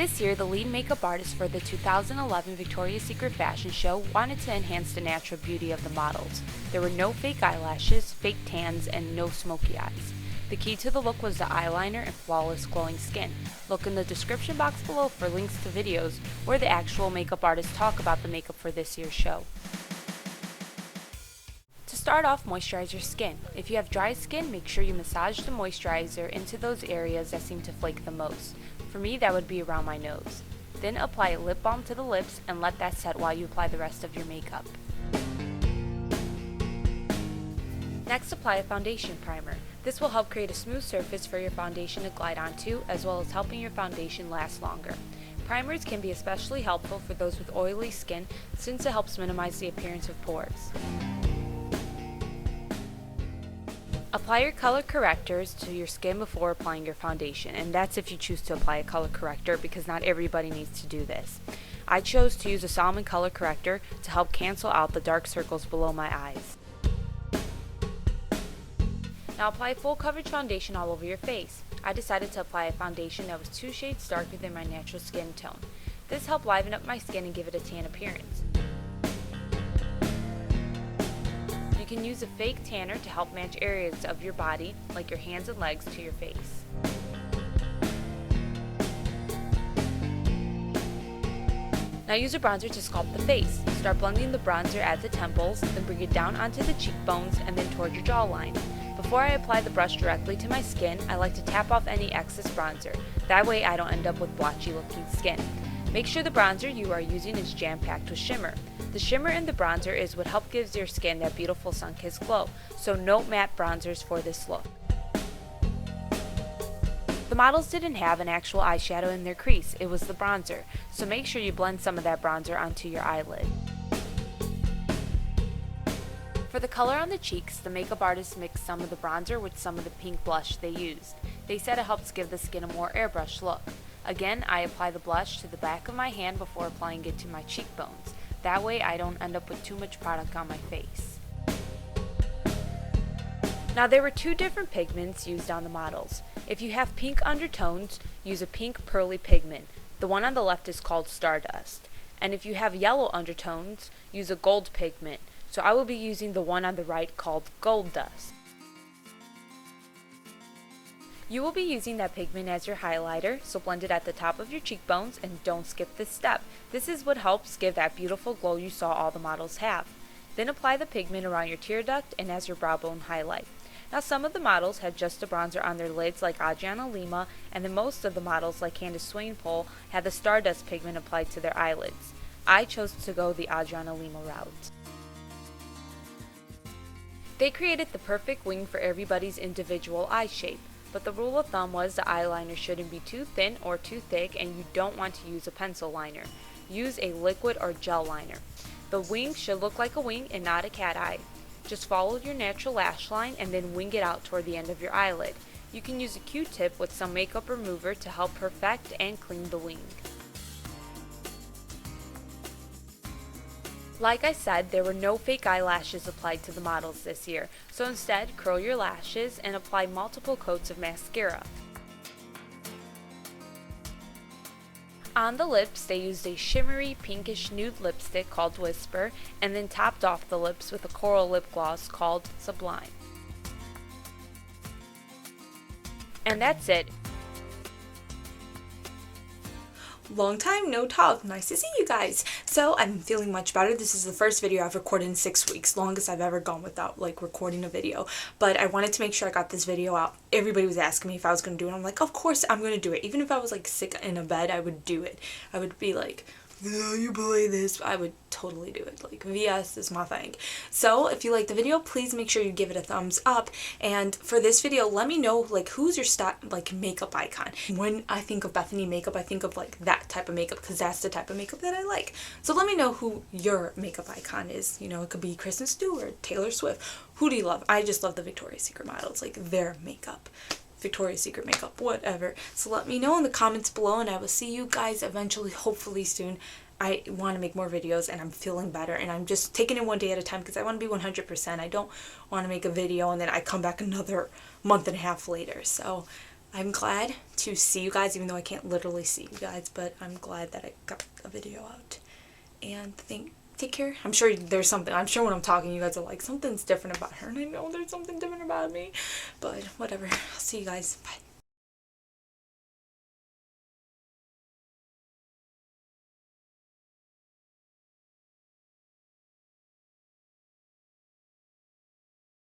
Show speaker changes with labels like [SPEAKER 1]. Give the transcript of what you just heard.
[SPEAKER 1] This year, the lead makeup artist for the 2011 Victoria's Secret fashion show wanted to enhance the natural beauty of the models. There were no fake eyelashes, fake tans, and no smoky eyes. The key to the look was the eyeliner and flawless glowing skin. Look in the description box below for links to videos where the actual makeup artists talk about the makeup for this year's show. To start off, moisturize your skin. If you have dry skin, make sure you massage the moisturizer into those areas that seem to flake the most. For me, that would be around my nose. Then apply a lip balm to the lips and let that set while you apply the rest of your makeup. Next, apply a foundation primer. This will help create a smooth surface for your foundation to glide onto, as well as helping your foundation last longer. Primers can be especially helpful for those with oily skin since it helps minimize the appearance of pores. Apply your color correctors to your skin before applying your foundation, and that's if you choose to apply a color corrector because not everybody needs to do this. I chose to use a Salmon color corrector to help cancel out the dark circles below my eyes. Now apply full coverage foundation all over your face. I decided to apply a foundation that was 2 shades darker than my natural skin tone. This helped liven up my skin and give it a tan appearance. You can use a fake tanner to help match areas of your body, like your hands and legs, to your face. Now use a bronzer to sculpt the face. Start blending the bronzer at the temples, then bring it down onto the cheekbones and then toward your jawline. Before I apply the brush directly to my skin, I like to tap off any excess bronzer. That way I don't end up with blotchy looking skin. Make sure the bronzer you are using is jam-packed with shimmer. The shimmer in the bronzer is what helps gives your skin that beautiful sun-kissed glow, so no matte bronzers for this look. The models didn't have an actual eyeshadow in their crease, it was the bronzer, so make sure you blend some of that bronzer onto your eyelid. For the color on the cheeks, the makeup artist mixed some of the bronzer with some of the pink blush they used. They said it helps give the skin a more airbrushed look. Again, I apply the blush to the back of my hand before applying it to my cheekbones. That way I don't end up with too much product on my face. Now there were 2 different pigments used on the models. If you have pink undertones, use a pink pearly pigment. The one on the left is called Stardist. And if you have yellow undertones, use a gold pigment. So I will be using the one on the right called Golddust. You will be using that pigment as your highlighter, so blend it at the top of your cheekbones and don't skip this step. This is what helps give that beautiful glow you saw all the models have. Then apply the pigment around your tear duct and as your brow bone highlight. Now some of the models had just a bronzer on their lids like Adriana Lima, and then most of the models like Candace Swainpole had the Stardust pigment applied to their eyelids. I chose to go the Adriana Lima route. They created the perfect wing for everybody's individual eye shape. But the rule of thumb was the eyeliner shouldn't be too thin or too thick, and you don't want to use a pencil liner. Use a liquid or gel liner. The wing should look like a wing and not a cat eye. Just follow your natural lash line and then wing it out toward the end of your eyelid. You can use a Q-tip with some makeup remover to help perfect and clean the wing. Like I said, there were no fake eyelashes applied to the models this year, so instead curl your lashes and apply multiple coats of mascara. On the lips, they used a shimmery pinkish nude lipstick called Whisper, and then topped off the lips with a coral lip gloss called Sublime. And that's it.
[SPEAKER 2] Long time no talk. Nice to see you guys. So I'm feeling much better. This is the first video I've recorded in 6 weeks, longest I've ever gone without like recording a video. But I wanted to make sure I got this video out. Everybody was asking me if I was going to do it. I'm like, of course I'm going to do it. Even if I was like sick in a bed, I would do it. I would be like, oh, you believe this? I would totally do it. Like, VS is my thing. So if you like the video, please make sure you give it a thumbs up. And for this video, let me know like who's your makeup icon. When I think of Bethany makeup, I think of like that type of makeup because that's the type of makeup that I like. So let me know who your makeup icon is. You know, it could be Kristen Stewart, Taylor Swift. Who do you love? I just love the Victoria's Secret models, like their makeup. Victoria's Secret makeup, whatever. So let me know in the comments below, and I will see you guys eventually, hopefully soon. I want to make more videos, and I'm feeling better, and I'm just taking it one day at a time because I want to be 100%. I don't want to make a video and then I come back another month and a half later. So I'm glad to see you guys, even though I can't literally see you guys, but I'm glad that I got a video out. And take care. I'm sure there's something, I'm sure when I'm talking you guys are like, something's different about her, and I know there's something different about me, but whatever. I'll see you guys. Bye.